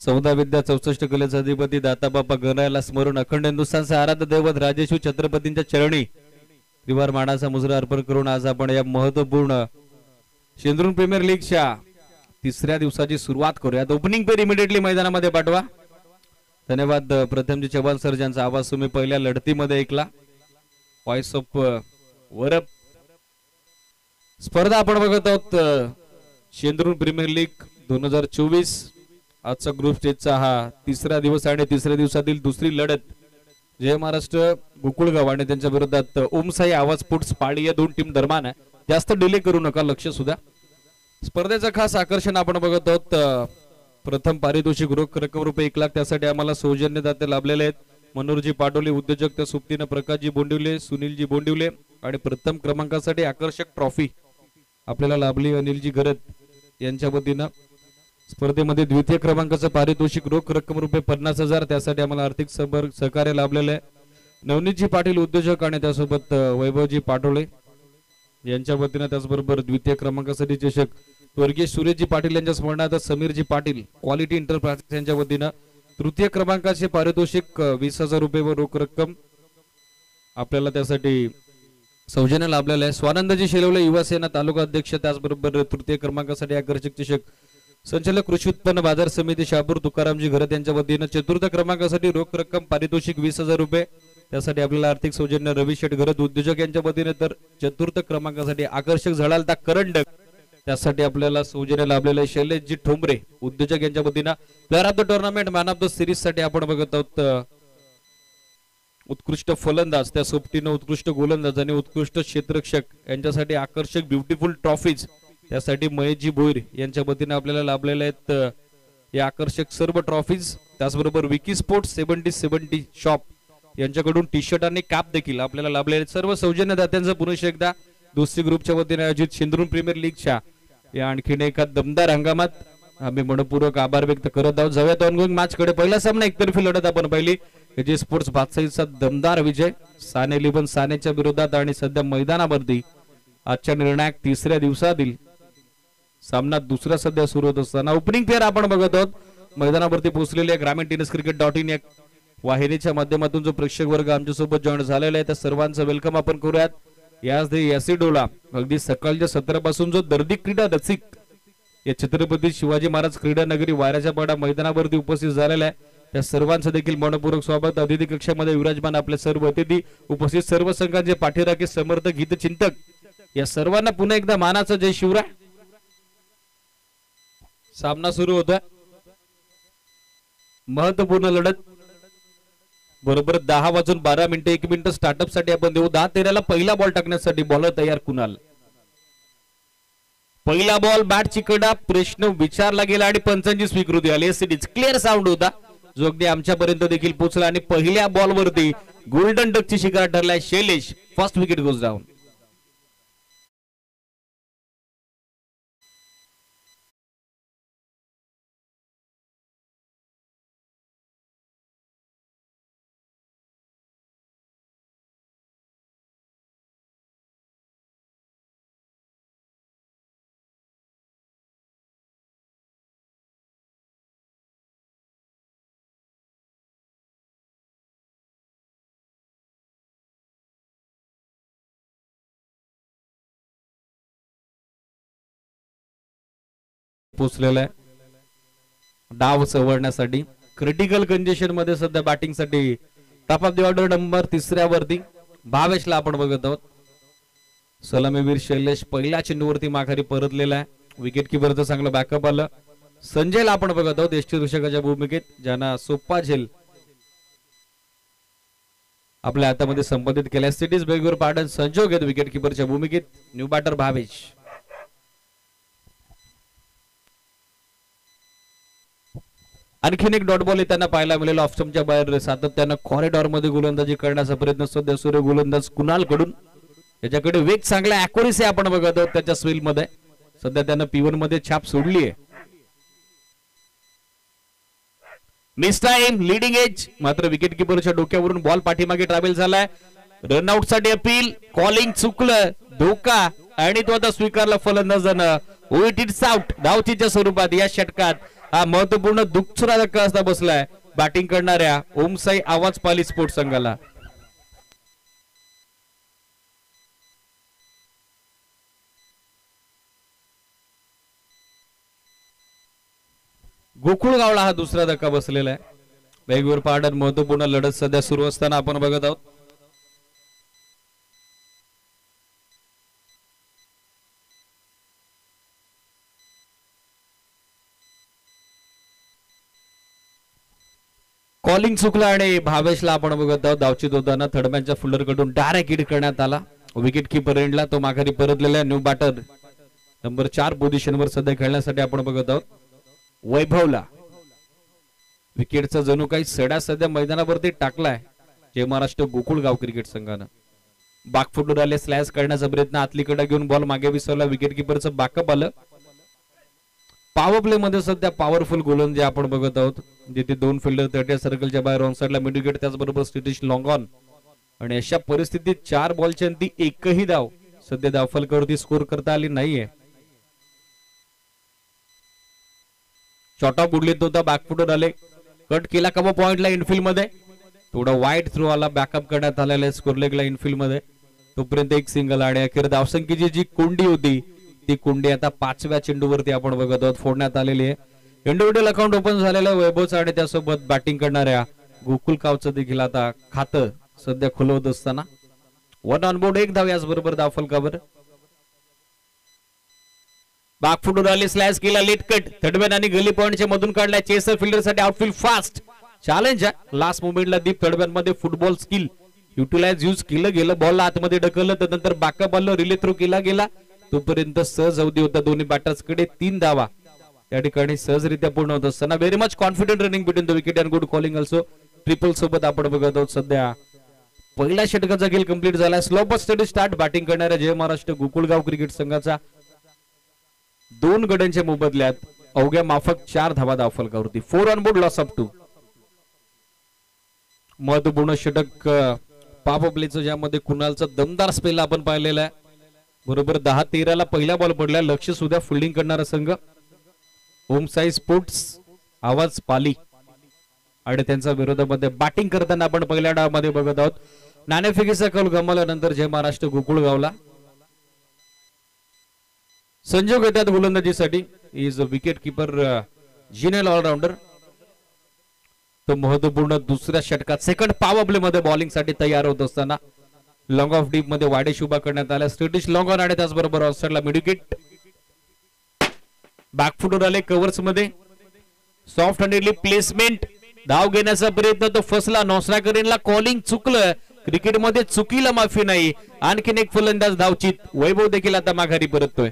14 विद्या 64 कलेचा अधिपती दाताबापा गणायला स्मरून अखंड हिंदुस्थानचे आराध्य दैवत राजेश्वर छत्रपतींच्या चरणी त्रिवार मानाचा मुजरा अर्पण करून आज आपण या महत्वपूर्ण शेंद्रून प्रीमियर लीगच्या तिसऱ्या दिवसाची सुरुवात करूया। ओपनिंग पेर इमिडिएटली मैदानामध्ये पाठवा। धन्यवाद प्रथमजी चव्हाण सर, ज्यांचा आवाज तुम्ही पहिल्या लढतीमध्ये ऐकला। व्हॉइस ऑफ वरप स्पर्धा आपण बघत आहोत शेंद्रून प्रीमियर लीग 2024। आजचा ग्रुप स्टेजचा हा तिसरा दिवस आणि तिसऱ्या दिवसातील दुसरी लढत जय महाराष्ट्र गोकुळगाव आणि त्यांच्या विरोधात ओमसाई आवाज स्पोर्ट्स पाडी या दोन टीम दरम्यान आहे। जास्त डिले करू नका, लक्ष सुद्धा। स्पर्धेचं खास आकर्षण आपण बघत आहोत प्रथम पारितोषिक रोख रक्कम रुपये 1 लाख, त्यासाठी आम्हाला सौजन्यदाते लाभलेले आहेत मनोहरजी पाटोले उद्योजक त्या सोबतीने प्रकाशजी बोंडिवले, सुनीलजी बोंडिवले आणि प्रथम क्रमांकासाठी आकर्षक ट्रॉफी आपल्याला लाभली अनिलजी गरत यांच्या वतीनं। स्पर्धेमध्ये द्वितीय क्रमांकाचं पारितोषिक रोख रक्कम रुपये 50,000, त्यासाठी आम्हाला आर्थिक सहकार्य लाभलेलं आहे नवनीतजी पाटील उद्योजक आणि त्यासोबत वैभवजी पाटोळे यांच्या वतीनं। त्याचबरोबर द्वितीय क्रमांकासाठी चषक स्वर्गीय सुरेशजी पाटील यांच्या स्मरणार्थ समीरजी पाटील क्वालिटी एंटरप्राइजेस यांच्या वतीनं। तृतीय क्रमांकाचे पारितोषिक 20,000 रुपये व रोख रक्कम आपल्याला त्यासाठी सौजन्य लाभलेलं आहे स्वानंदजी शेलवले युवा सेना तालुका अध्यक्ष। त्याचबरोबर तृतीय क्रमांकासाठी आकर्षक चषक संचालक कृषी उत्पन्न बाजार समिती शहापूर तुकारामजी घरत यांच्या वतीनं। चतुर्थ क्रमांकासाठी रोख रक्कम पारितोषिक 20,000 रुपये, त्यासाठी आपल्याला आर्थिक सौजन्य रवी शेठ घरत उद्योजक यांच्या वतीने। तर चतुर्थ क्रमांकासाठी आकर्षक झळालता करंडक, त्यासाठी आपल्याला सौजन्य लाभलेलं आहे शैलेशजी ठोंबरे उद्योजक यांच्या वतीनं। Player of the tournament man of the series साठी आपण बघत आहोत उत्कृष्ट फलंदाज त्या सोबतीनं उत्कृष्ट गोलंदाज आणि उत्कृष्ट क्षेत्ररक्षक यांच्यासाठी आकर्षक ब्युटिफुल ट्रॉफीज, त्यासाठी महेशजी भोईर यांच्या वतीने आपल्याला लाभलेले आहेत या आकर्षक सर्व ट्रॉफीज। त्याचबरोबर विकी स्पोर्ट्स 7070 शॉप यांच्याकडून टी शर्ट आणि कॅप देखील आपल्याला लाभलेले। सर्व सौजन्यदात्यांचं पुन्हा एकदा दुसरी ग्रुपच्या वतीने आयोजित शेंद्रून प्रीमियर लीगच्या या आणखीन एका दमदार हंगामात आम्ही मनपूर्वक आभार व्यक्त करत आहोत। जाऊयात ऑनगोइंग मॅच कडे। पहिला सामना एकतर्फी लढत आपण पाहिली, जे स्पोर्ट्स बादशाहीचा दमदार विजय साने 11 सानेच्या विरोधात आणि सध्या मैदानावरती आजच्या निर्णायक तिसऱ्या दिवसातील सामना दुसरा सध्या सुरू होत असताना ओपनिंग पेअर आपण बघत आहोत। मैदानावरती पोहोचलेले ग्रामीण टेनिस क्रिकेट.in या वाहिनीच्या माध्यमातून जो प्रेक्षक वर्ग आमच्या सोबत जॉईन झालेला आहे त्या सर्वांचं वेलकम आपण करूयात। यासिडोला अगदी सकाळच्या 17 पासून जो दर्दी क्रीडा रसिक या छत्रपती शिवाजी महाराज क्रीडा नगरी वाऱ्याच्या पाडा मैदानावरती उपस्थित झालेला आहे त्या सर्वांचं देखील मनपूर्वक स्वागत। अतिथी कक्षामध्ये विराजमान आपले सर्व अतिथी, उपस्थित सर्व संघांचे पाठीराखे समर्थक हितचिंतक या सर्वांना पुन्हा एकदा मानाचा जय शिवराय। सामना सुरू होतोय, महत्वपूर्ण लढत। बरोबर 10:12 1 मिनिट स्टार्टअप साठी आपण देऊ। 10-13 पहिला बॉल टाकण्यासाठी बॉलर तयार कुणाल। पहिला बॉल बॅट चिकडा, प्रश्न विचारला गेला आणि पंचांची स्वीकृती आली। एससीडीच क्लिअर साऊंड होता जो अगदी आमच्यापर्यंत देखील पोहोचला आणि पहिल्या बॉल वरती गोल्डन डकची शिकार ठरलाय Shailesh. First wicket goes down. पोचलेला आहे डाव चवळण्यासाठी क्रिटिकल कंडिशन मध्ये सध्या बॅटिंग साठी top of the order number 3 वरती भावेशला आपण बघत आहोत। सलामीवीर शैलेश पहिल्या चेंडूवरती माघारी परतलेला आहे। विकेट किपरचं चांगलं बॅकअप आलं। संजयला आपण बघत आहोत यष्टीरक्षकाच्या भूमिकेत, ज्यांना सोप्पा झेल आपल्या हातामध्ये संपादित केल्या। सिटीज बेगूर पाटण संजोग आहेत विकेट किपरच्या भूमिकेत। New batter Bhavesh. आणखीन एक डॉट बॉल येताना पाहायला मिळेल ऑफ स्टंपच्या बाहेर सातत्यानं कॉरिडॉर मध्ये गोलंदाजी करण्याचा प्रयत्न सध्या सुरू गोलंदाज कुणाल कडून। याच्याकडे वेग चांगला ऍक्युरेसी आपण बघत आहोत त्याच्या स्विल मध्ये। सध्या त्यानं P1 मध्ये छाप सोडली आहे। मिस टाइम लीडिंग एज, मात्र विकेट किपरच्या डोक्यावरून बॉल पाठीमागे ट्रॅव्हल झालाय। रनआउट साठी अपील, कॉलिंग चुकलं, धोका आणि तो आता स्वीकारला फलंदाजानं। इट इट्स आउट धावचीच्या स्वरूपात या षटकात हा महत्वपूर्ण दुसरा धक्का असता बसलाय बॅटिंग करणाऱ्या ओमसाई आवाज पाली स्पोर्ट्स संघाला. गोकुळगावला हा दुसरा धक्का बसलेला आहे. वेगवेगळ्या पार्टात महत्वपूर्ण लढत सध्या सुरू असताना आपण बघत आहोत. कॉलिंग चुकला आणि भावेशला आपण बघत आहोत धावचित होताना थर्डमॅनच्या फुल्डर कडून डायरेक्ट हिट करण्यात आला. विकेट किपर एंडला तो माघारी परतलेला न्यू बॅटर नंबर 4 पोझिशनवर सध्या खेळण्यासाठी आपण बघत आहोत. वैभवला विकेटचा जणू काही सडा सध्या मैदानावरती टाकलाय जय महाराष्ट्र गोकुळगाव क्रिकेट संघानं. बाकफुटून आले स्लॅश करण्याचा प्रयत्न आतलीकडे घेऊन बॉल मागे विसरला. विकेट किपरचं बॅकअप आलं. पॉवर प्ले मध्ये सध्या पॉवरफुल गोलंदाजी आपण बघत आहोत जिथे 2 फिल्डर 30 सर्कलच्या बाहेर ऑन साइडला मिड विकेट त्याचबरोबर स्टेटिश लॉंग ऑन आणि अशा परिस्थितीत 4 बॉलच्या अंती एकही धाव सध्या धावफलकावरती स्कोर करता आली नाहीये. शॉर्टऑफ बुडलेत होता बॅकफुटर आले कट केला कबा पॉइंटला इनफिल्ड मध्ये थोडा वाईट थ्रो आला बॅकअप करण्यात आलेला स्कोर लेगला इनफिल्ड मध्ये तोपर्यंत एक सिंगल आणि अखेर धावसंख्येची जी कोंडी होती ती कोंडी आता 5व्या चेंडूवरती आपण बघत आहोत फोडण्यात आलेली आहे. इंडिव्हिज्युअल अकाउंट ओपन झालेलं वैभवचं आणि त्यासोबत बॅटिंग करणाऱ्या गोकुळगावचं देखील आता खातं सध्या खुलवत असताना 1 ऑन बोर्ड 1 धाव याचबरोबर धावफलकावर. बॅकफुटून आली स्लॅश केला लेट कट थर्डमॅन आणि गली पॉइंटच्या मधून काढलाय चेसर फिल्डर साठी आउटफील्ड फास्ट चॅलेंज आहे. लास्ट मोमेंटला दीप थर्डमॅन मध्ये फुटबॉल स्किल युटिलाइज यूज केलं गेलं बॉलला आतमध्ये ढकललं त्यानंतर बॅकअप आलं रिले थ्रो केला गेला तोपर्यंत सहज अवधी होता दोन्ही बॅटर्स कडे 3 धावा त्या ठिकाणी सहजरित्या पूर्ण होत असताना very much confident running between the wicket and good calling also triple सोबत आपण बघत आहोत. सध्या पहिल्या षटकाचा खेळ कंप्लीट झाला. Slow but study start batting करणाऱ्या जय महाराष्ट्र गोकुळगाव क्रिकेट संघाचा 2 गड्यांच्या मोबदल्यात अवघ्या माफक 4 धावा धावफलकावरती 4 ऑन बोर्ड लॉस ऑफ 2. महत्वपूर्ण षटक पॉवर प्लेचं ज्यामध्ये कुणालचा दमदार स्पेल आपण पाहिलेला आहे. बरोबर 10-13 ला पहिला बॉल पडला. लक्ष सुद्धा फिल्डिंग करणारा संघ ओमसाई स्पोर्ट्स आवाज पाली आणि त्यांच्या विरोधामध्ये बॅटिंग करताना आपण पहिल्या डावामध्ये बघत आहोत. नाणेफेकीचा कौल गमावल्यानंतर जय महाराष्ट्र गोकुळगावला संजोग येतात गोलंदाजीसाठी. इज विकेट किपर जिनेल ऑलराऊंडर. तो महत्वपूर्ण दुसऱ्या षटकात सेकंड पॉवर प्ले मध्ये बॉलिंग साठी तयार होत असताना लॉंग ऑफ डीप मध्ये वाडेश उभा करण्यात आला. स्टेटिश लॉंग ऑन आणि त्याचबरोबर ऑफसाइडला मिड विकेट. बॅकफुटवर आले कव्हर्स मध्ये सॉफ्ट हँडेडली प्लेसमेंट धाव घेण्याचा प्रयत्न तो फसला. नॉस्ट्राकरीनला कॉलिंग चुकलं. क्रिकेटमध्ये चुकीला माफी नाही. आणखीन एक फलंदाज धावचित वैभव देखील आता माघारी परततोय.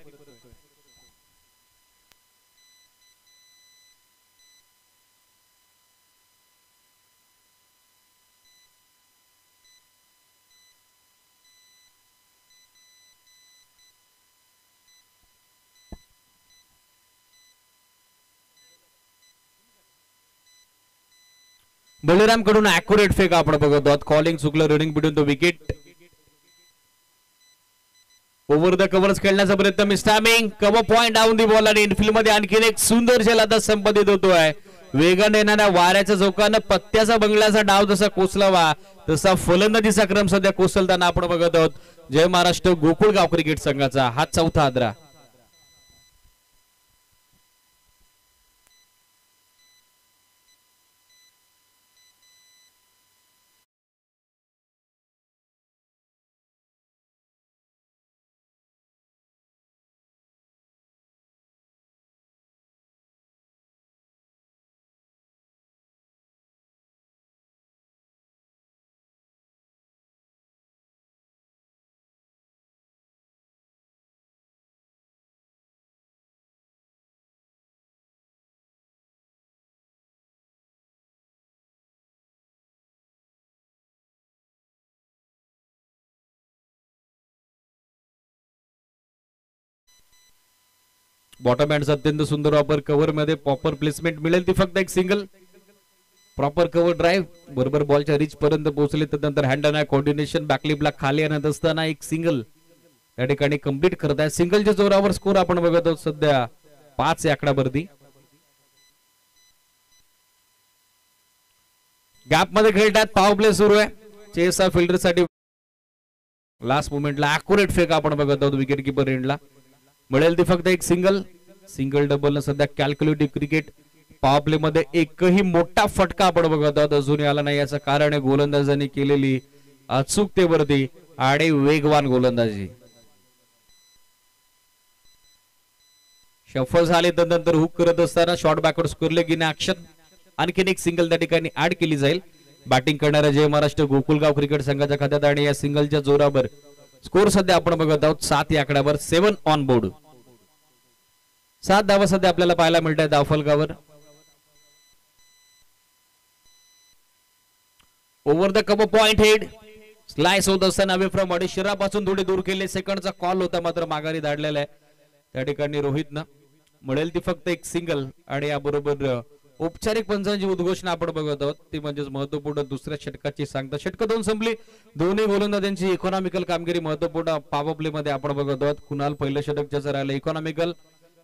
बळीराम कडून अॅक्युरेट फेक आपण बघत आहोत. कॉलिंग चुकलं running between the wicket. Over the covers खेळण्याचा प्रयत्न mistiming cover point down the ball आणि इनफिल्ड मध्ये आणखीन एक सुंदर झेल आता संपादित होतोय. वेगाने येणाऱ्या वाऱ्याच्या झोकानं पत्त्याचा बंगल्याचा डाव जसा कोसलावा तसा फलंदाजीचा क्रम सध्या कोसलताना आपण बघत आहोत. जय महाराष्ट्र गोकुळगाव क्रिकेट संघाचा हा 4था आदरा. बॉटम हँड अत्यंत सुंदर वापर कव्हर मध्ये प्रॉपर प्लेसमेंट मिळेल ती फक्त एक सिंगल प्रॉपर कव्हर ड्राईव्ह बरोबर बॉलच्या रिच पर्यंत पोहोचले त्यानंतर हँड अँड कोऑर्डिनेशन बॅकलिपला खाली आणत असताना एक सिंगल या ठिकाणी कंप्लीट करत आहे. सिंगलच्या जोरावर स्कोर आपण बघत आहोत सध्या 5 या आकड्यावरती. गॅप मध्ये खेळतात, पॉवर प्ले सुरू आहे चेसा फिल्डर साठी. लास्ट मोमेंटला अॅक्युरेट फेक आपण बघत आहोत विकेट किपर एंडला. मिळेल ती फक्त एक सिंगल डबल. सध्या कॅल्क्युलेटिव्ह क्रिकेट. पॉवर प्ले मध्ये एकही मोठा फटका आपण बघत आहोत अजूनही आला नाही. याचं कारण आहे गोलंदाजांनी केलेली अचूकतेवरती आणि वेगवान गोलंदाजी. शफल झाले नंतर हुक करत असताना short backward score leg in action. आणखीन एक सिंगल त्या ठिकाणी ऍड केली जाईल. बॅटिंग करणाऱ्या जय महाराष्ट्र गोकुळगाव क्रिकेट संघाच्या खात्यात आणि या सिंगलच्या जोरावर स्कोर सध्या आपण बघत आहोत 7 या आकड्यावर 7 ऑन बोर्ड. 7 धावा सध्या आपल्याला पाहायला मिळत आहेत दाफलगावर. Over the cup point head slice होत असताना अवे फ्रॉम बॉडी शरीरापासून थोडी दूर केले. सेकंडचा कॉल होता मात्र माघारी धाडलेला आहे त्या ठिकाणी रोहितनं. मिळेल ती फक्त एक सिंगल आणि याबरोबर औपचारिक पंचांची उद्घोषणा आपण बघत आहोत ती म्हणजेच महत्वपूर्ण दुसऱ्या षटकाची सांगता. षटक 2 संपली. दोन्ही गोलंदाजांची इकॉनॉमिकल कामगिरी महत्वपूर्ण पॉवर प्ले मध्ये आपण बघत आहोत. कुणाल पहिलं षटक ज्याचं राहिलं इकॉनॉमिकल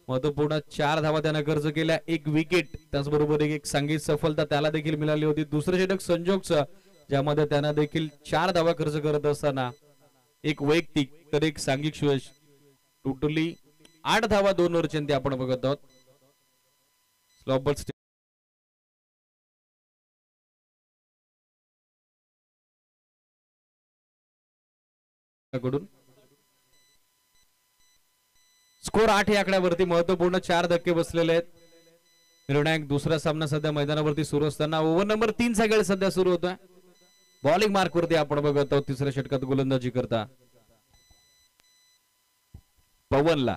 महत्वपूर्ण 4 धावा त्यानं खर्च केल्या, 1 विकेट. त्याचबरोबर एक सांघिक सफलता त्याला देखील मिळाली होती. दुसरं षटक संजोगचं ज्यामध्ये त्यानं देखील 4 धावा खर्च करत असताना 1 वैयक्तिक तर 1 सांघिक यश. टोटली 8 धावा 2 ओव्हरच्या ते आपण बघत आहोत. स्लॉप कडून स्कोर 8 या आकड्यावरती महत्वपूर्ण 4 धक्के बसलेले आहेत. निर्णायक दुसरा सामना सध्या मैदानावरती सुरू असताना ओव्हर नंबर 3 चा खेळ सध्या सुरू होतोय. बॉलिंग मार्क वरती आपण बघत आहोत तिसऱ्या षटकात गोलंदाजी करता पवनला.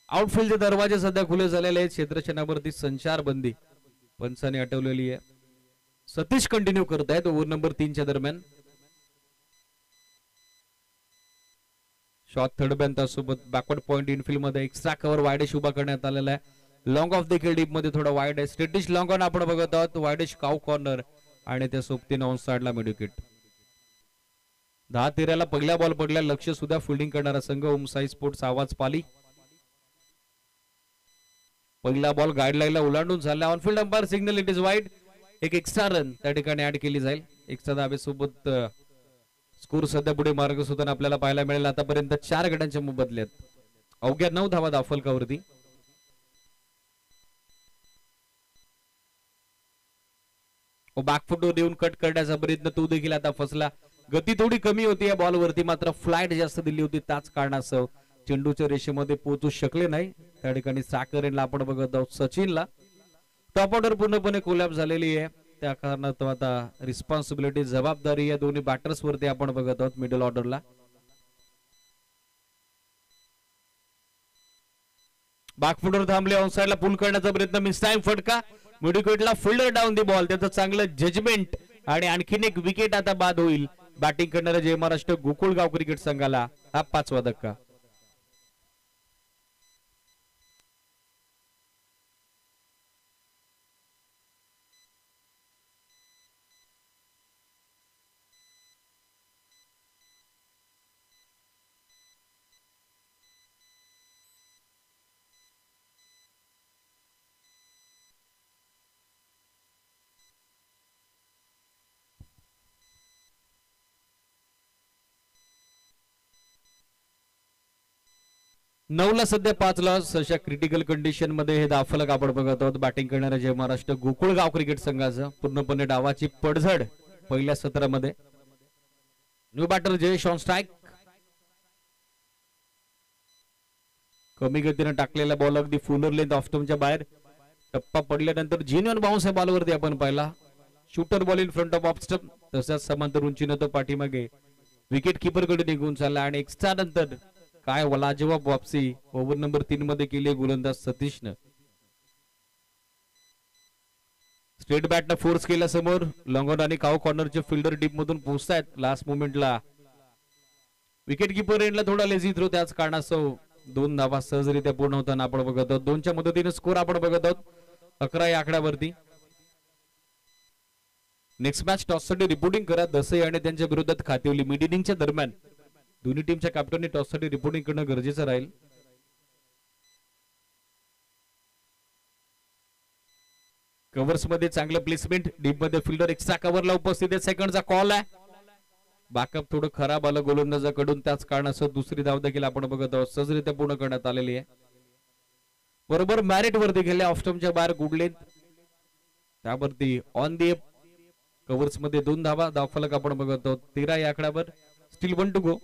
आउटफील्डचे दरवाजे सध्या खुले झालेले आहेत. क्षेत्ररक्षणावरती संचारबंदी पंचाने हटवलेली आहे. सतीश कंटिन्यू करत आहेत ओव्हर नंबर 3 च्या दरम्यान. शॉट थर्ड बॅन सोबत बॅकवर्ड पॉइंट इनफिल्ड मध्ये एक्स्ट्रा कव्हर वायडेश उभा करण्यात आलेला आहे. लॉंग ऑफ देखील डीप मध्ये थोडा वाईड आहे. स्ट्रेटिश लॉंग ऑन आपण बघत आहोत. वायडेश काउ कॉर्नर आणि त्या सोबतीने ऑन साइडला मिड विकेट. 10-13 पहिला बॉल पडला. लक्ष सुद्धा फिल्डिंग करणारा संघ ओम साई स्पोर्ट्स आवाज पाली. पहिला बॉल गाईडलाईनला ओलांडून झाला. On-field umpire signal it is wide. एक एक्स्ट्रा रन त्या ठिकाणी ऍड केली जाईल. एक्स्ट्रा धावेसोबत स्कोर सध्या पुढे मार्ग सुद्धा आपल्याला पाहायला मिळेल. आतापर्यंत 4 गटांच्या मोबदल्यात अवघ्या 9 धावा दाफलकावरती. बॅकफुटवर येऊन कट करण्याचा प्रयत्न तो देखील आता फसला. गती थोडी कमी होती या बॉलवरती मात्र फ्लाइट जास्त दिली होती. त्याच कारणास्तव चेंडूच्या रेषेमध्ये पोहोचू शकले नाही. त्या ठिकाणी साकरेनला आपण बघत आहोत. सचिनला टॉप ऑर्डर पूर्णपणे कोलॅप्स झालेली आहे. त्या कारणास्तव आता रिस्पॉन्सिबिलिटी जबाबदारी या दोन्ही बॅटर्स वरती आपण बघत आहोत मिडल ऑर्डरला. बॅकफुटवर थांबले. ऑन साइडला पुल करण्याचा प्रयत्न. मिस टाइम फटका. मिडविकेटला फिल्डर डाऊन दी बॉल. त्याचं चांगलं जजमेंट आणि आणखीन एक विकेट आता बाद होईल. बॅटिंग करणाऱ्या जय महाराष्ट्र गोकुळगाव क्रिकेट संघाला हा 5वा धक्का. नऊला सध्या 5 लॉस अशा क्रिटिकल कंडिशन मध्ये हे दाफलक आपण बघत आहोत. बॅटिंग करणाऱ्या जय महाराष्ट्र गोकुळगाव क्रिकेट संघाचं पूर्णपणे डावाची पडझड पहिल्या सत्रामध्ये. New batter Jayesh on strike. कमी गतीने टाकलेला बॉल अगदी फुलर लेंथ ऑफ स्टंपच्या बाहेर. टप्पा पडल्यानंतर जेन्युइन बाउन्स या बॉलवरती आपण पाहिला. Shooter ball in front of stump. तसंच समांतर उंचीनं तो पाठीमागे विकेट किपर कडे निघून चालला आणि एक्स्ट्रा नंतर काय लाजवाब वापसी ओव्हर नंबर 3 मध्ये केली गोलंदाज सतीशनं. स्ट्रेट बॅटनं फोर्स केला समोर. लॉंगॉन आणि काउ कॉर्नरचे फिल्डर डीप मधून पोहोचतायत. लास्ट मोमेंटला विकेट किपर एंडला थोडा लेझी थ्रो. त्याच कारणास्तव 2 धावा सहजरित्या पूर्ण होताना आपण बघत आहोत. 2च्या मदतीने स्कोर आपण बघत आहोत 11 या आकड्यावरती. नेक्स्ट मॅच टॉस साठी रिपोर्टिंग करा. दसई आणि त्यांच्या विरोधात खातिवली. मिड इनिंगच्या दरम्यान दोन्ही टीमच्या कॅप्टननी टॉस साठी रिपोर्टिंग करणं गरजेचं राहील. कव्हर्स मध्ये चांगलं प्लेसमेंट, डीप मध्ये फिल्डर एक्स्ट्रा कव्हरला उपस्थित आहे. सेकंडचा कॉल आहे. बॅकअप थोडं खराब आलं गोलंदाजाकडून, त्याच कारणासह दुसरी धाव देखील आपण बघत आहोत सहजरित्या पूर्ण करण्यात आलेली आहे. बरोबर मॅरिट वरती गेले, ऑफ स्टंपच्या बाहेर गुड लेंथ, त्यावरती ऑन दी कव्हर्स मध्ये 2 धावा. धावफलक आपण बघत आहोत 13 या आकड्यावर. Still 1 to go.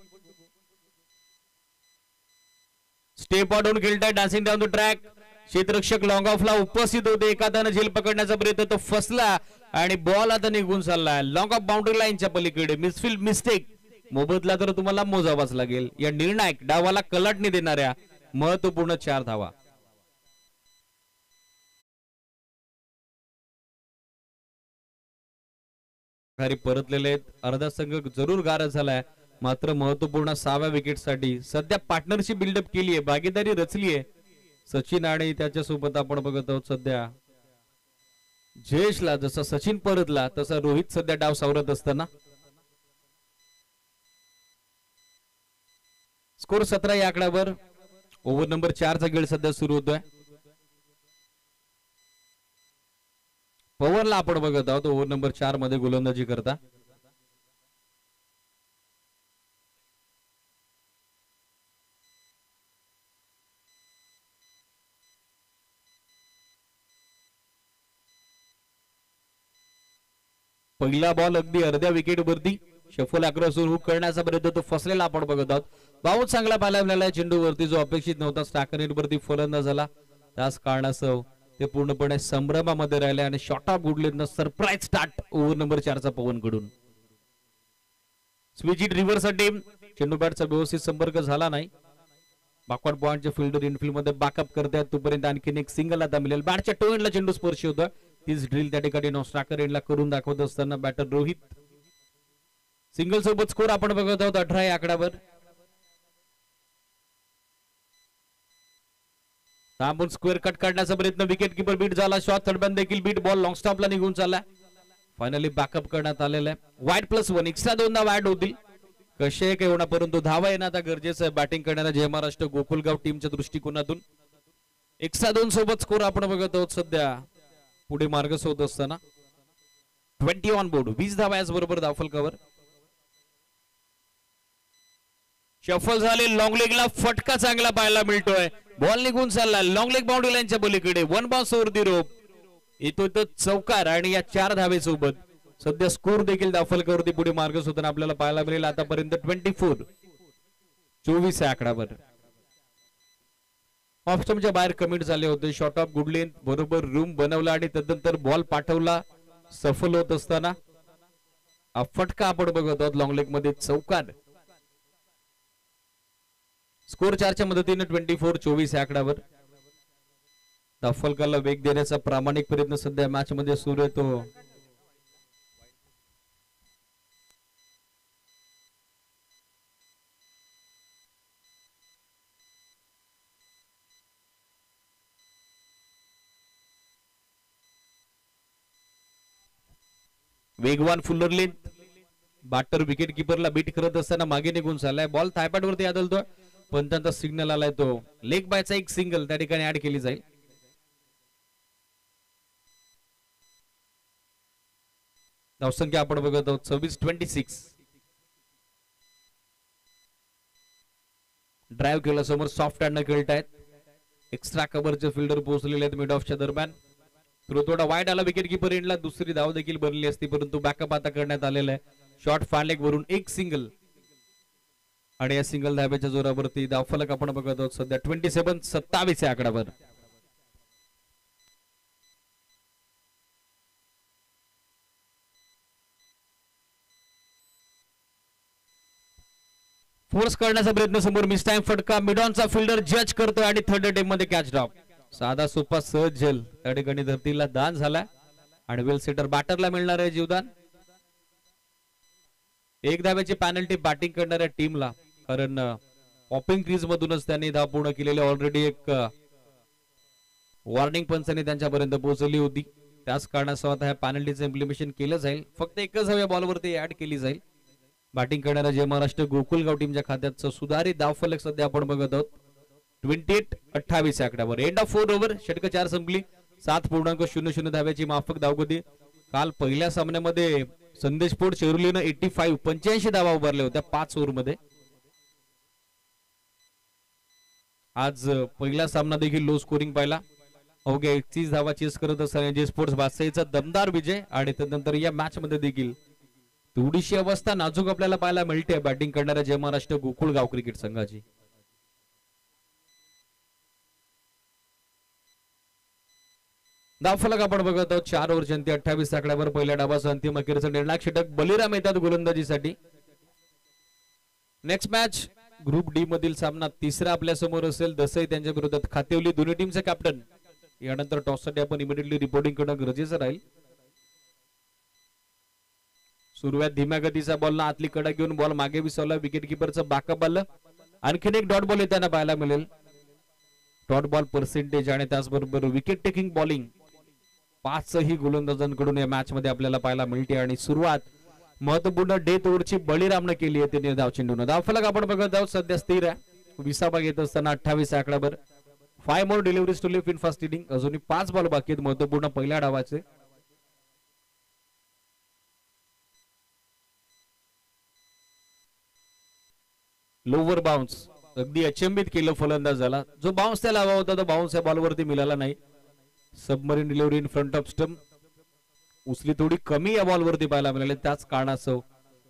Step out खेळताय, डान्सिंग डाऊन द ट्रॅक. क्षेत्ररक्षक लॉंग ऑफला उपस्थित होते, एखाद्यानं झेल पकडण्याचा प्रयत्न तो फसला आणि बॉल आता निघून चाललाय लॉंग ऑफ बाउंड्री लाईनच्या पलीकडे. मिसफील्ड मिस्टेक, मोबदला तर तुम्हाला मोजावाच लागेल. या निर्णायक डावाला कलाटणी देणाऱ्या महत्वपूर्ण 4 धावा. परतलेले आहेत. अर्धा संघ जरूर गारद झालाय, मात्र महत्वपूर्ण 6व्या विकेटसाठी सध्या पार्टनरशिप बिल्डअप केली आहे, भागीदारी रचली आहे. सचिन आणि त्याच्यासोबत आपण बघत आहोत सध्या जयेशला. जसा सचिन परतला तसा रोहित सध्या डाव सावरत असताना. स्कोर 17 या आकड्यावर. ओव्हर नंबर 4 चा खेळ सध्या सुरू होतोय. पवनला आपण बघत आहोत ओव्हर नंबर 4 मध्ये गोलंदाजी करता. पहिला बॉल अगदी अर्ध्या विकेट वरती शफल अक्रॉसवर हुक करण्याचा प्रयत्न तो फसलेला आपण बघत आहोत. बहुत चांगला पाहायला मिळाला चेंडूवरती, जो अपेक्षित नव्हता. स्टाकर नेटवरती फलंदाज झाला, त्याच कारणासह ते पूर्णपणे संभ्रमामध्ये राहिले आणि shot off good length surprise start over number 4 चा पवन कडून. Switch it reverse team. चेंडू बॅटचा व्यवस्थित संपर्क झाला नाही. बॅकवर्ड पॉइंटचे फिल्डर इनफिल्ड मध्ये बॅकअप करतात, तोपर्यंत आणखीन एक सिंगल आता मिळेल. बॅटच्या टो एंडला चेंडू स्पर्श होतोय. तीच ड्रिल त्या ठिकाणी स्टाकर एंडला करून दाखवत असताना बॅटर रोहित. सिंगल सोबत स्कोर आपण बघत आहोत 18 या आकड्यावर. थांबून स्क्वेअर कट काढण्याचा प्रयत्न, विकेट किपर बीट झाला. शॉट थर्डमॅन देखील बीट, बॉल लॉंग स्टॉपला निघून चालला. फायनली बॅकअप करण्यात आलेला आहे. वाईट +1 एक्स्ट्रा 2 धावा ऍड होतील. कसे काही होणार, परंतु धावा येणं आता गरजेचं आहे बॅटिंग करणाऱ्या जय महाराष्ट्र गोकुलगाव टीमच्या दृष्टिकोनातून. एक्स्ट्रा 2 सोबत स्कोर आपण बघत आहोत सध्या पुढे मार्गस होत असताना. 20 ऑन बोर्ड, 20 धावा याच बरोबर धावफलकावर. शफल झाले, लॉंग लेगला फटका चांगला पाहायला मिळतोय. बॉल निघून चालला लॉंग लेग बाउंड्री लाईनच्या पलीकडे. 1 बॉल ओव्हर दी रोप. येतो तो चौकार आणि या 4 धावेसोबत सध्या स्कोर देखील धावफलकावरती पुढे मार्गस होताना आपल्याला पाहायला मिळेल. आतापर्यंत 24 या आकड्यावर. ऑफ स्टंपच्या बाहेर कमिट झाले होते. शॉट ऑफ गुड लेंथ बरोबर रूम बनवला आणि तदनंतर बॉल पाठवला सफल होत असताना. फटका आपण बघत आहोत लॉंग लेग मध्ये चौकार. स्कोर 4 च्या मदतीने 24 या आकड्यावर. धावफलकाला वेग देण्याचा प्रामाणिक प्रयत्न सध्या मॅच मध्ये सुरू आहे. तो वेगवान फुल्लर लेंथ. बॅटर विकेट किपरला बीट करत असताना मागे निघून चाललाय. बॉल थायपॅड वरती आदळतोय, पण त्यांचा सिग्नल आलाय. तो लेग बायचा एक सिंगल त्या ठिकाणी ऍड केली जाईल. धावसंख्या आपण बघत आहोत 26-26. ड्राईव्ह केला, समोर सॉफ्ट हँड खेळतायत. एक्स्ट्रा कव्हरचे फिल्डर पोहोचलेले आहेत मिड ऑफच्या दरम्यान. थ्रो थोडा वाईड आला विकेट किपर एंडला. दुसरी धाव देखील बनली असती, परंतु बॅकअप आता करण्यात आलेला आहे. शॉर्ट फार लेग वरून एक सिंगल आणि या सिंगल धाब्याच्या जोरावरती धावफलक आपण बघत आहोत सध्या 27-27 या आकड्यावर. फोर्स करण्याचा प्रयत्न, समोर मिस टाइम फटका. मिडॉनचा फिल्डर जज करतोय आणि थर्ड अटेम्प्ट मध्ये कॅच ड्रॉप. साधा सोपा सहज झेल त्या ठिकाणी धरतीला दान झाला आणि वेल सेटर बॅटरला मिळणार आहे जीवदान. एक धाब्याची पॅनल्टी बॅटिंग करणाऱ्या टीमला, कारण पॉपिंग क्रीज मधूनच त्यांनी धाव पूर्ण केलेली. ऑलरेडी एक वॉर्निंग पंचाने त्यांच्यापर्यंत पोहोचली होती. त्याच कारणासह आता ह्या पॅनल्टीचं इम्प्लिमेशन केलं जाईल. फक्त एकच हव्या बॉलवरती ऍड केली जाईल. बॅटिंग करणाऱ्या जय महाराष्ट्र गोकुलगाव टीमच्या खात्यात सुधारित धावफलक सध्या आपण बघत आहोत 28-28 आकड्यावर. End of 4 over. षटक 4 संपली. 7.00 धाव्याची माफक धावगती. काल पहिल्या सामन्यामध्ये संदेश स्पोर्ट शेरुलीनं 85 धावा उभारल्या होत्या 5 ओव्हरमध्ये. आज पहिला सामना देखील लो स्कोरिंग पाहिला. अवघ्या 31 धावा चेस करत असताना जे स्पोर्ट्स वासईचा दमदार विजय. आणि त्यानंतर या मॅच मध्ये देखील थोडीशी अवस्था नाजूक आपल्याला पाहायला मिळते बॅटिंग करणाऱ्या जय महाराष्ट्र गोकुळगाव क्रिकेट संघाची. धावफलक आपण बघत आहोत 4 ओव्हरच्या अंती 28 आकड्यावर. पहिल्या डावाचा अंतिम अखेरचा निर्णायक षटक बलिराम येतात गोलंदाजीसाठी. नेक्स्ट मॅच ग्रुप डी मधील सामना तिसरा आपल्या समोर असेल. दसई त्यांच्या विरोधात खातेवली. दोन्ही टीमचे कॅप्टन. यानंतर टॉससाठी आपण इमिडिएटली रिपोर्टिंग करणं गरजेचं राहील. सुरुवात धीम्या गतीचा बॉल ना आतली कडा घेऊन बॉल मागे विसरला. विकेट किपरचं बाकअप आलं. आणखीन एक डॉट बॉल येताना पाहायला मिळेल. डॉट बॉल पर्सेंटेज आणि त्याचबरोबर विकेट टेकिंग बॉलिंग 5ही गोलंदाजांकडून या मॅच मध्ये आपल्याला पाहायला मिळते. आणि सुरुवात महत्वपूर्ण डेथ ओव्हरची बळीरामनं केली आहे ते धाव चेंडून. धावफलक आपण बघत आहोत सध्या स्थिर आहे. 20 भाग येत असताना 28 आकड्यावर. 5 more deliveries to lift in first inning. अजूनही 5 बॉल बाकी आहेत महत्वपूर्ण पहिल्या डावाचे. लोवर बाउन्स अगदी अचंबित केलं फलंदाज झाला. जो बाउन्स त्याला हवा होता तो बाउन्स या बॉलवरती मिळाला नाही. Submarine delivery in front of stump. उचली थोडी कमी या बॉलवरती पाहायला मिळाले. त्याच कारणासह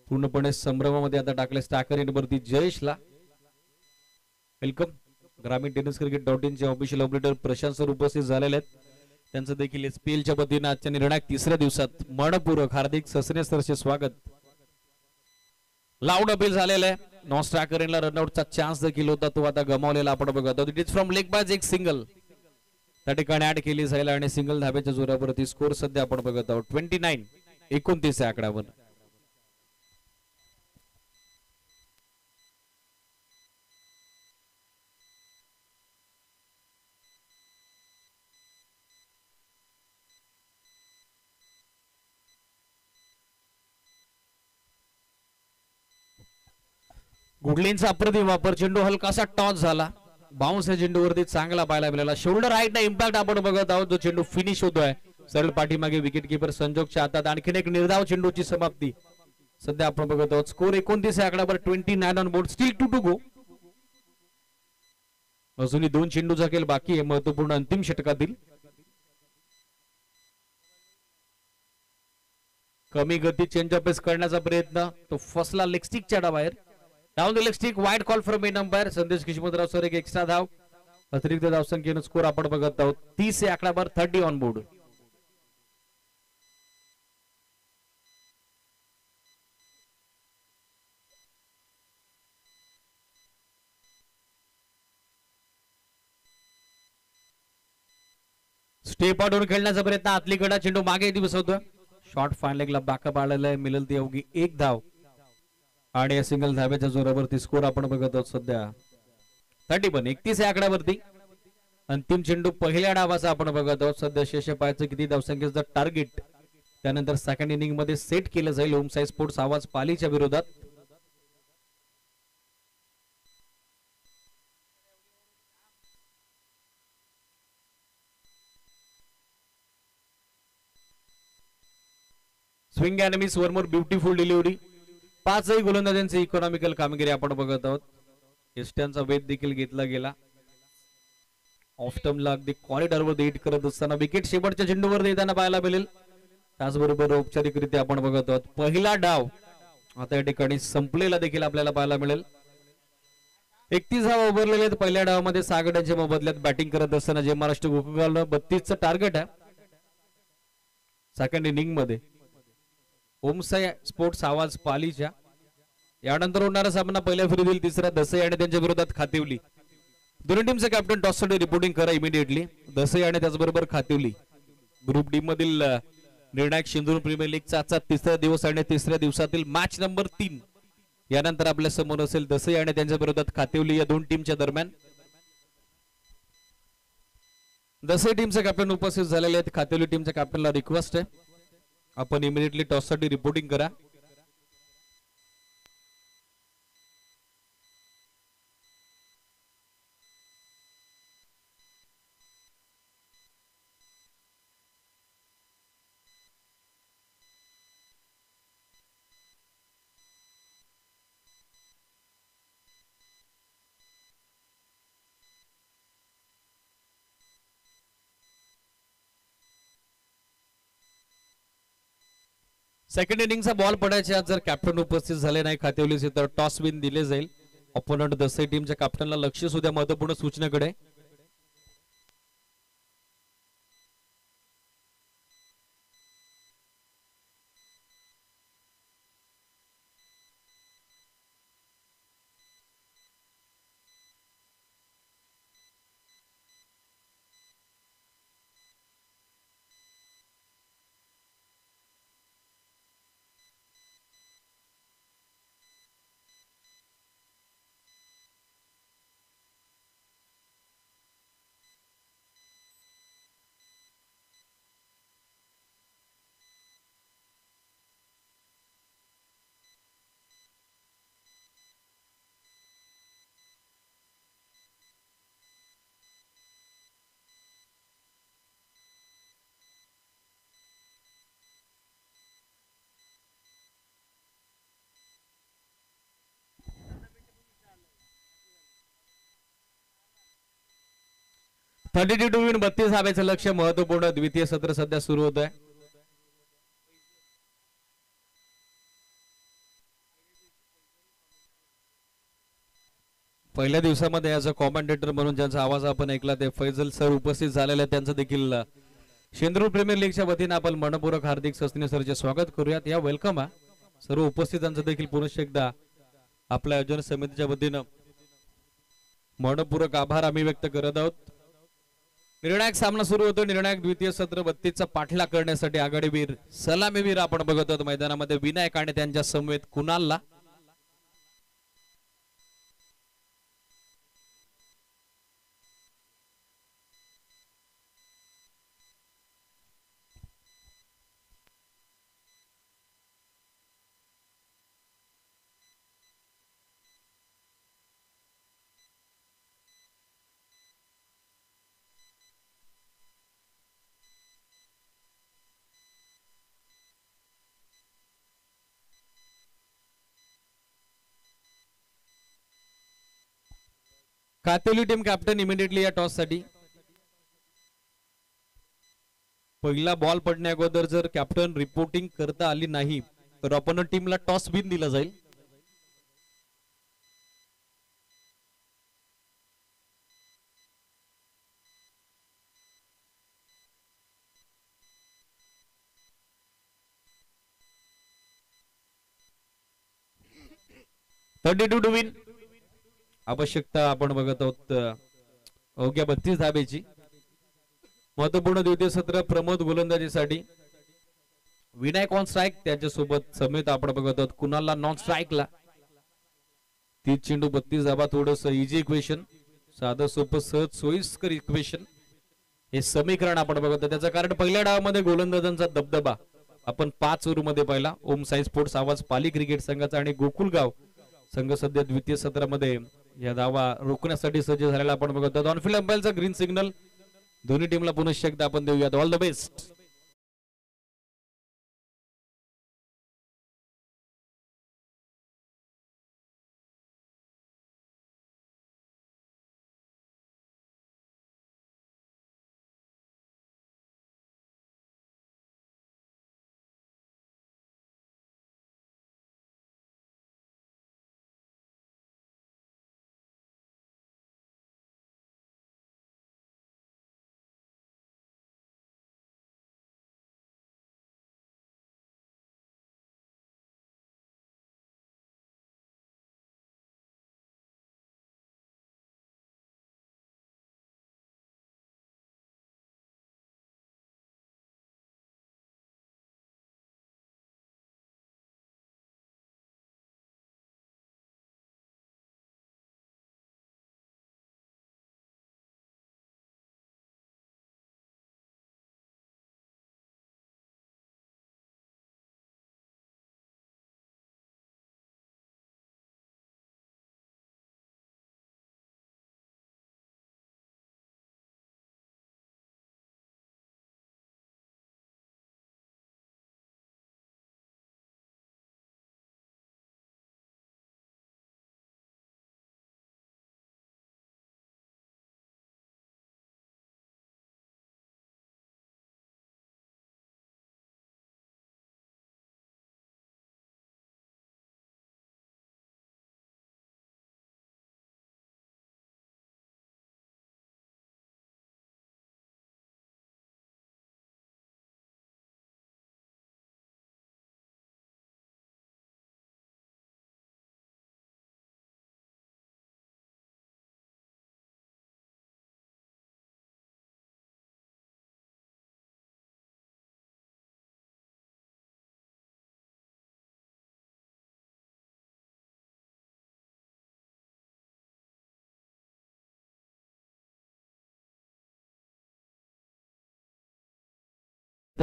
पूर्णपणे संभ्रमामध्ये आता टाकले स्टॅकर इनवरती जयेशला. वेलकम. ग्रामीण टेनिस क्रिकेट .in चे ऑफिशियल ऑपरेटर प्रशांत सर उपस्थित झालेले आहेत. त्यांचं देखील SPLच्या वतीने आजच्या निर्णायक तिसऱ्या दिवसात मनपूर्वक हार्दिक ससने सरचे स्वागत. लाऊड अपील झालेलं आहे. नॉन स्ट्रायकर इनला रनआउटचा चान्स देखील होता तो आता गमावलेला आपण बघत आहोत. It is from leg bye एक सिंगल त्या ठिकाणी ऍड केली जाईल आणि सिंगल धाब्याच्या जोरावरती स्कोर सध्या आपण बघत आहोत 29 या आकड्यावर. गुडलिनचा अप्रतिम वापर. चेंडू हलकासा टॉस झाला. बाउन्स या चेंडूवरती चांगला पाहायला मिळाला. शोल्डर राईट इम्पॅक्ट आपण बघत आहोत. जो चेंडू फिनिश होतोय सरळ पाठीमागे विकेट किपर संजोगच्या हातात. आणखीन एक निर्धाव चेंडूची समाप्ती सध्या आपण बघत आहोत. स्कोर 29 आकड्यावर. 29 on board. Still 2 to go. अजूनही 2 चेंडूचा खेळ बाकी आहे महत्वपूर्ण अंतिम षटकातील. कमी गती चेंज ऑफ पेस करण्याचा प्रयत्न तो फसला लेग स्टिकच्या डावाबाहेर. Down the leg stick. Wide call from main umpire Sandesh Kishmatrao sir. एक एक्स्ट्रा धाव. अतिरिक्त धावसंख्येनं स्कोर आपण बघत आहोत 30 आकड्यावर. 30 ऑन बोर्ड. स्टेप आउट खेळण्याचा प्रयत्न. आतली कडा चेंडू मागे दिवसवतो. शॉर्ट फाईन लेगला बॅकअप आलेला आहे. मिळेल ती अवघी एक धाव. आणि या सिंगल धाब्याच्या जोरावरती स्कोर आपण बघत आहोत सध्या 31 या आकड्यावरती. अंतिम चेंडू पहिल्या डावाचा आपण बघत आहोत सध्या. शेष पाहायचं किती धावसंख्येचं टार्गेट त्यानंतर सेकंड इनिंग मध्ये सेट केलं जाईल ओमसाई स्पोर्ट्स आवाज पालीच्या विरोधात. Swing enemies one more beautiful delivery. 5ही गोलंदाजांची इकॉनॉमिकल कामगिरी आपण बघत आहोत. एस्ट्यांचा वेध देखील घेतला गेला. ऑफ टर्मला अगदी कॉरिडॉरवर हिट करत असताना विकेट शेवटच्या चेंडूवर देताना पाहायला मिळेल. त्याचबरोबर औपचारिकरित्या आपण बघत आहोत पहिला डाव आता या ठिकाणी संपलेला देखील आपल्याला पाहायला मिळेल. 31 धावा उभारलेले आहेत पहिल्या डावामध्ये. 6 गड्यांच्या मोबदल्यात बॅटिंग करत असताना जे महाराष्ट्र गोकुळगावला 32चं टार्गेट आहे सेकंड इनिंग मध्ये. ओमसाई स्पोर्ट्स आवाज पालीच्या. यानंतर होणारा सामना पहिल्या फेरीतील तिसरा दसई आणि त्यांच्या विरोधात खातिवली. दोन्ही टीमचे कॅप्टन टॉससाठी रिपोर्टिंग करा इमिडिएटली. दसई आणि त्याचबरोबर खातिवली. ग्रुप डी मधील निर्णायक सिंधू प्रीमियर लीगचा आजचा तिसरा दिवस आणि तिसऱ्या दिवसातील मॅच नंबर 3. यानंतर आपल्या समोर असेल दसई आणि त्यांच्या विरोधात खातिवली या दोन टीमच्या दरम्यान. दसई टीमचे कॅप्टन उपस्थित झालेले आहेत. खातिवली टीमच्या कॅप्टनला रिक्वेस्ट आहे आपण इमिडिएटली टॉससाठी रिपोर्टिंग करा. सेकंड इनिंगचा बॉल पडायच्या जर कॅप्टन उपस्थित झाले नाही खातेवलीचे तर टॉस विन दिले जाईल. ऑपोनंट दसई टीमच्या कॅप्टनला लक्ष सुद्धा महत्वपूर्ण सूचनेकडे. थर्टी टू विन 32 धाब्याचं लक्ष महत्वपूर्ण द्वितीय सत्र सध्या सुरू होत आहे. पहिल्या दिवसामध्ये याचा कॉमेंटेटर म्हणून ज्यांचा आवाज आपण ऐकला ते फैजल सर उपस्थित झालेले त्यांचं देखील शेंद्रूर प्रीमियर लीगच्या वतीने आपण मनपूर्वक हार्दिक सस्ने सरचे स्वागत करूयात. या वेलकम सर्व उपस्थितांचं देखील पुनश्च एकदा आपल्या आयोजन समितीच्या वतीनं मनपूर्वक आभार आम्ही व्यक्त करत आहोत. निर्णायक सामना सुरू होतो. निर्णायक द्वितीय सत्र 32चा पाठलाग करण्यासाठी आघाडीवीर सलामीवीर आपण बघत आहोत मैदानामध्ये विनायक आणि त्यांच्या समवेत कुणालला. कातेली टीम कॅप्टन इमिडिएटली या टॉस साठी. पहिला बॉल पडण्या अगोदर जर कॅप्टन रिपोर्टिंग करता आली नाही तर ऑपोनंट टीमला टॉस विन दिला जाईल. थर्टी टू विन आवश्यकता आपण बघत आहोत अवघ्या 32 धाब्याची. महत्वपूर्ण द्वितीय सत्र प्रमोद गोलंदाजीसाठी. विनायक ऑन स्ट्राईक त्याच्यासोबत समेत आपण बघत आहोत कुणालला नॉन स्ट्राईकला. 30 चेंडू 32 धाबा. थोडस इझी इक्वेशन, साधं सोपं सहज सोयीस्कर इक्वेशन हे समीकरण आपण बघत आहोत. त्याचं कारण पहिल्या डावामध्ये गोलंदाजांचा दबदबा आपण 5 ओव्हरमध्ये पाहिला. ओम साई स्पोर्ट्स आवाज पाली क्रिकेट संघाचा आणि गोकुलगाव संघ सध्या द्वितीय सत्रामध्ये या धावा रोखण्यासाठी सज्ज झालेला आपण बघत आहोत. ऑनफिल्ड अंपायरचा ग्रीन सिग्नल दोन्ही टीमला पुनश्च एकदा आपण देऊयात. All the best.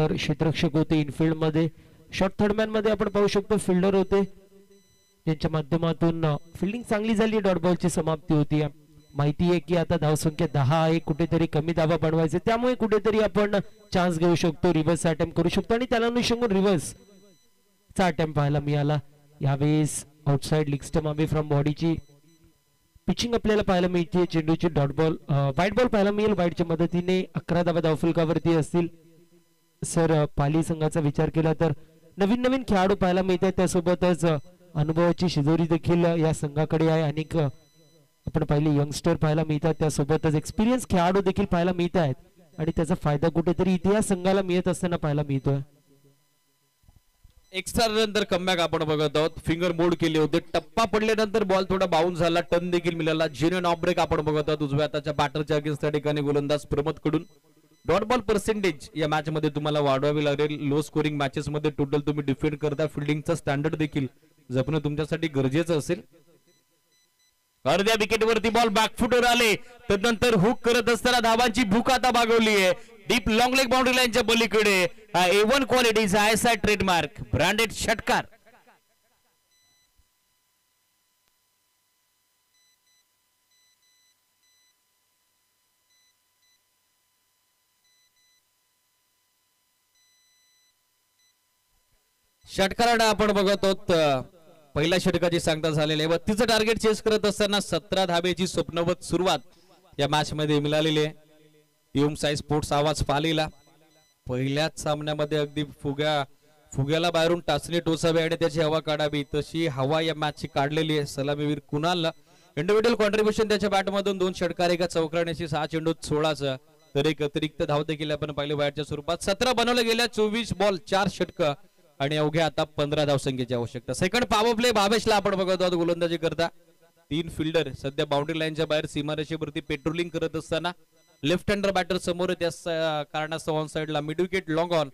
त्यानंतर क्षेत्ररक्षक होते इनफिल्ड मध्ये, शॉर्ट थर्डमॅन मध्ये आपण पाहू शकतो फिल्डर होते ज्यांच्या माध्यमातून फिल्डिंग चांगली झाली, डॉट बॉलची समाप्ती होती. माहिती आहे की आता धावसंख्या 10 आहे, कुठेतरी कमी धावा बनवायचे, त्यामुळे कुठेतरी आपण चान्स घेऊ शकतो, रिव्हर्स अटेम्प्ट करू शकतो आणि त्याला अनुषंगाने रिव्हर्स चा अटेम्प्ट पाहायला मिळाला. यावेळेस outside league stump away from बॉडीची पिचिंग आपल्याला पाहायला मिळते. चेंडूची डॉट बॉल व्हाईट बॉल पाहायला मिळेल, व्हाईटच्या मदतीने 11 धावा धावफलकावरती असतील. सर पाली संघाचा विचार केला तर नवीन नवीन खेळाडू पाहायला मिळतात, त्यासोबतच अनुभवाची शिजोरी देखील या संघाकडे आहे. अनेक आपण पाहिले यंगस्टर पाहायला मिळतात, त्यासोबतच एक्सपिरियन्स खेळाडू देखील पाहायला मिळत आहेत आणि त्याचा फायदा कुठेतरी इथे या संघाला मिळत असताना पाहायला मिळतोय. एक्स्ट्रा नंतर कमबॅक आपण बघत आहोत. फिंगर मोड केले होते, टप्पा पडल्यानंतर बॉल थोडा बाउन्स झाला, टर्न देखील मिळाला. जेन्युइन ऑफ ब्रेक आपण बघत आहोत उजव्या हाताच्या बॅटरच्या अगेन्स्ट त्या ठिकाणी गोलंदाज प्रमोद कडून. डॉट बॉल पर्सेंटेज या मॅच मध्ये तुम्हाला वाढवावी लागेल. लो स्कोरिंग मॅचेस मध्ये टोटल तुम्ही डिफेंड करता, फिल्डिंगचा स्टँडर्ड देखील जपणं तुमच्यासाठी गरजेचं असेल. अर्ध्या विकेटवरती बॉल बॅकफुटवर आले, त्यानंतर हुक करत असताना धावांची भूक आता भागवली आहे. डीप लॉंग लेग बाउंड्री लाईनच्या पलीकडे हा A1 क्वालिटीचा ISI ट्रेडमार्क ब्रँडेड षटकार. षटकाराने आपण बघत आहोत पहिल्या षटकाची सांगता झालेली आहे. 32चं टार्गेट चेस करत असताना 17 धाबेची स्वप्नवत सुरुवात या मॅच मध्ये मिळालेली आहे. ओम साई स्पोर्ट्स आवाज पालीला पहिल्याच सामन्यामध्ये अगदी फुग्याला बाहेरून टाचणी टोचावी आणि त्याची हवा काढावी, तशी हवा या मॅचची काढलेली आहे. सलामीवीर कुणालला इंडिव्हिज्युअल कॉन्ट्रीब्युशन त्याच्या बॅटमधून 2 षटकार, एका चौकारण्याची 6 चेंडूत 16चा, तर एक अतिरिक्त धाव देखील आपण पाहिले बॅटच्या स्वरूपात. 17 बनवले गेल्या, 24 बॉल 4 षटक आणि अवघ्या आता 15 धावसंख्येची आवश्यकता. सेकंड पॉवर प्ले भावेशला आपण बघत आहोत गोलंदाजी करता. 3 फिल्डर सध्या बाउंड्री लाईनच्या बाहेर सीमारेषेवरती पेट्रोलिंग करत असताना लेफ्ट हँडर बॅटर समोर, त्या कारणास्तव ऑन साइडला मिड विकेट लॉंग ऑन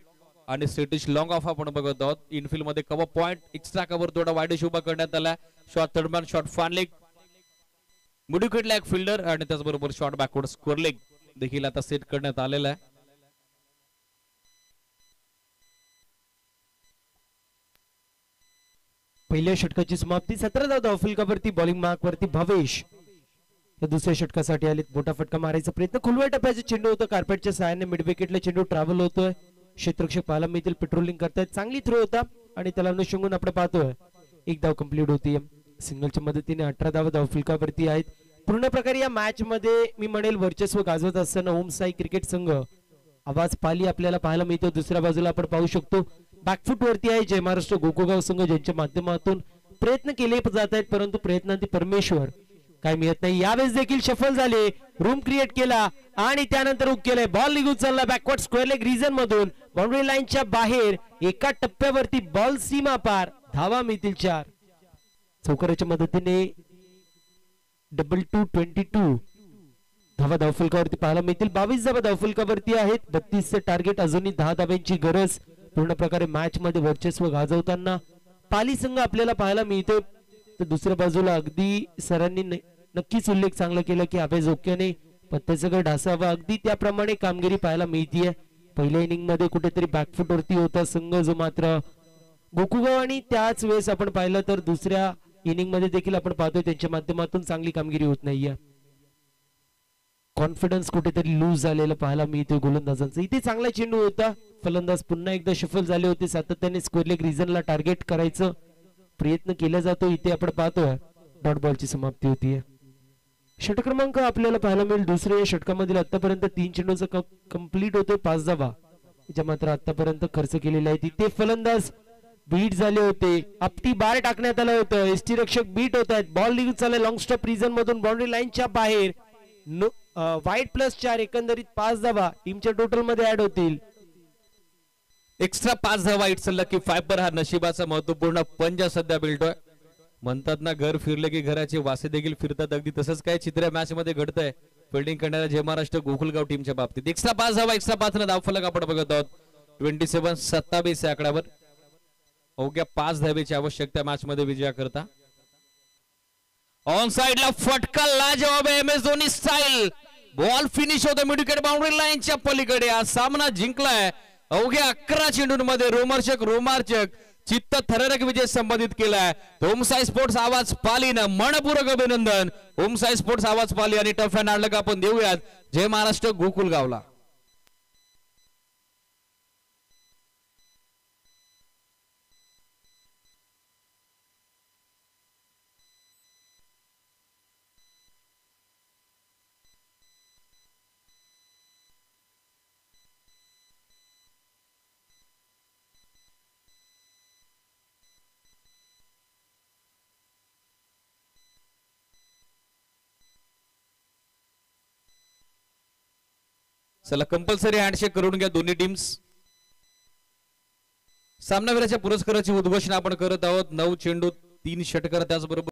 आणि स्ट्रेटिश लॉंग ऑफ आपण बघत आहोत. इनफिल्ड मध्ये कव्हर पॉइंट, एक्स्ट्रा कव्हर थोडा वाईड उभा करण्यात आला. शॉर्ट थर्डमॅन, शॉर्ट फान लेग, मिड विकेटला एक फिल्डर आणि त्याचबरोबर शॉर्ट बॅकवर्ड स्कोअर लेग देखील आता सेट करण्यात आलेला आहे. पहिल्या षटकाची समाप्ती. 17 धाव धावफलकावरती बॉलिंग मार्क वरती भावेश या दुसऱ्या षटकासाठी आले. मोठा फटका मारायचा प्रयत्न, खुलव्या टप्प्याचे चेंडू होतं, कार्पेटच्या सहाय्याने मिड विकेटला चेंडू ट्रॅव्हल होतोय. क्षेत्ररक्षक पाहायला मिळतील, पेट्रोलिंग करतायत, चांगली थ्रो होता आणि त्याला अनुषंगून आपण पाहतोय 1 धाव कंप्लीट होती. सिंगलच्या मदतीने 18 धाव धावफलकावरती आहेत. पूर्ण प्रकारे या मॅच मध्ये मी म्हणेल वर्चस्व गाजवत असताना ओम साई क्रिकेट संघ आवाज पाली आपल्याला पाहायला मिळतो. दुसऱ्या बाजूला आपण पाहू शकतो बॅकफुट वरती आहे जय महाराष्ट्र गोकुळगाव संघ, ज्यांच्या माध्यमातून प्रयत्न केले जात आहेत, परंतु प्रयत्नांती परमेश्वर काय मिळत नाही. यावेळेस देखील सफल झाले, रूम क्रिएट केला आणि त्यानंतर हुक केले. बॉल निघून चालला बॅकवर्ड स्क्वेअर लेग रिजन मधून, बाउंड्री लाईनच्या बाहेर, एका टप्प्यावरती बॉल सीमा पार, धावा मिळतील 4. चौकाराच्या मदतीने 22 धावा धावफलकावरती पाहायला मिळतील. 22 धावा धावफलकावरती आहेत. 32चं टार्गेट, अजूनही 10 धाब्यांची गरज. पूर्ण प्रकारे मॅच मध्ये वर्चस्व गाजवताना पाली संघ आपल्याला पाहायला मिळतो. तर दुसऱ्या बाजूला अगदी सरांनी नक्कीच उल्लेख चांगला केला की अभय ओक्याने पत्त्याचं ढासावा, अगदी त्याप्रमाणे कामगिरी पाहायला मिळतीये. पहिल्या इनिंग मध्ये कुठेतरी बॅकफुट वरती होता संघ, जो मात्र गोकुगाव, आणि त्याच वेळेस आपण पाहिलं तर दुसऱ्या इनिंग मध्ये देखील आपण पाहतोय त्यांच्या माध्यमातून चांगली कामगिरी होत नाहीये. कॉन्फिडन्स कुठेतरी लूज झालेलं पाहायला मिळतोय गोलंदाजांचा. इथे चांगला चेंडू होता, फलंदाज पुन्हा एकदा सफल झाले होते. सातत्याने स्क्वेअर लेग रिजनला टार्गेट करायचं प्रयत्न केला जातो. इथे आपण पाहतोय डॉट बॉलची समाप्ती होतीये. षटक क्रमांक आपल्याला पाहायला मिळेल. दुसऱ्या षटकामधील आतापर्यंत 3 चेंडूचा कंप्लीट होतोय 5 धावा, ज्या मात्र आतापर्यंत खर्च केलेला आहे. तिथे फलंदाज बीट झाले होते, आपटी बार टाकण्यात आलं होतं, एसटी रक्षक बीट होत आहेत. बॉल निघून चाललाय लॉंग स्टॉप रिजन मधून, बाउंड्री लाईनच्या बाहेर. वाईट +4, एकंदरीत 5 धावा टीमच्या टोटल मध्ये ऍड होतील. एक्स्ट्रा 5 धावा. इट्स लकी फायबर हा नशिबाचा महत्वपूर्ण पंजा सध्या मिळतोय. म्हणतात ना, घर फिरले की घराचे वासे देखील फिरतात. अगदी तसंच काय चित्र मॅच मध्ये घडतंय फिल्डिंग करणाऱ्या जय महाराष्ट्र गोकुळगाव टीमच्या बाबतीत. एक्स्ट्रा 5 धावा, एक्स्ट्रा 5 धाव फलक आपण बघत आहोत. 27 या आकड्यावर अवघ्या 5 धावेची आवश्यकता मॅच मध्ये विजया करता. ऑन साइडला फटका लाजवाब आहे, MS Dhoni style. Ball finish होतो मिड विकेट बाउंड्री लाईनच्या पलीकडे. हा सामना जिंकलाय अवघ्या 11 चेंडूंमध्ये रोमार्चक चित्त थरारक विजय संपादित केलाय. होमसाई स्पोर्ट्स आवाज पालीनं मनपूर्वक अभिनंदन. होमसाई स्पोर्ट्स आवाज पाली आणि टफ अँड हार्ड आपण देऊयात जय महाराष्ट्र गोकुळगावला. चला कंपल्सरी हँडशेक करून घ्या दोन्ही टीम्स. सामनावीराच्या पुरस्काराची उद्घोषणा आपण करत आहोत. 9 चेंडू 3 षटकार त्याचबरोबर